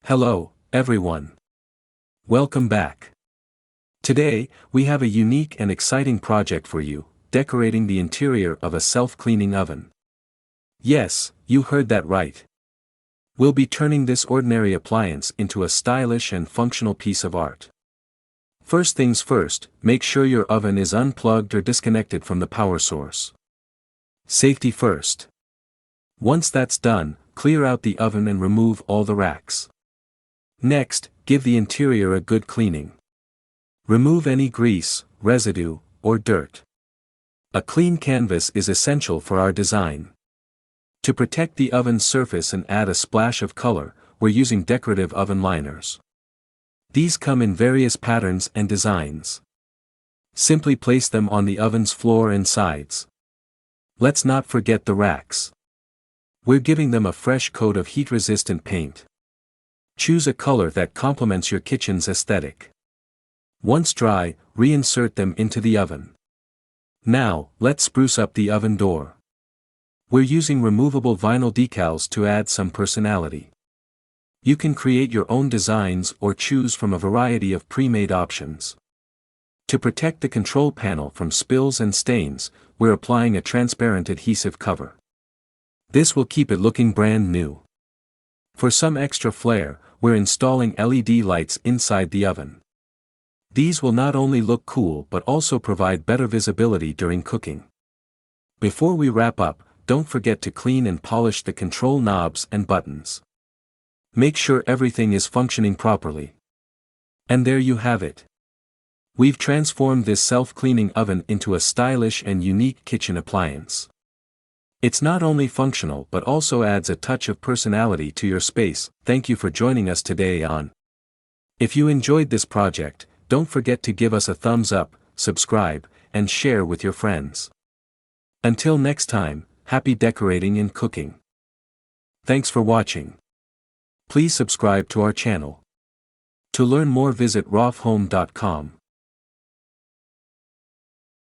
Hello, everyone. Welcome back. Today, we have a unique and exciting project for you, decorating the interior of a self-cleaning oven. Yes, you heard that right. We'll be turning this ordinary appliance into a stylish and functional piece of art. First things first, make sure your oven is unplugged or disconnected from the power source. Safety first. Once that's done, clear out the oven and remove all the racks. Next, give the interior a good cleaning. Remove any grease, residue, or dirt. A clean canvas is essential for our design. To protect the oven's surface and add a splash of color, we're using decorative oven liners. These come in various patterns and designs. Simply place them on the oven's floor and sides. Let's not forget the racks. We're giving them a fresh coat of heat-resistant paint. Choose a color that complements your kitchen's aesthetic. Once dry, reinsert them into the oven. Now, let's spruce up the oven door. We're using removable vinyl decals to add some personality. You can create your own designs or choose from a variety of pre-made options. To protect the control panel from spills and stains, we're applying a transparent adhesive cover. This will keep it looking brand new. For some extra flair, we're installing LED lights inside the oven. These will not only look cool but also provide better visibility during cooking. Before we wrap up, don't forget to clean and polish the control knobs and buttons. Make sure everything is functioning properly. And there you have it. We've transformed this self-cleaning oven into a stylish and unique kitchen appliance. It's not only functional but also adds a touch of personality to your space. Thank you for joining us today on. If you enjoyed this project, don't forget to give us a thumbs up, subscribe, and share with your friends. Until next time, happy decorating and cooking. Thanks for watching. Please subscribe to our channel. To learn more, visit rofhome.com.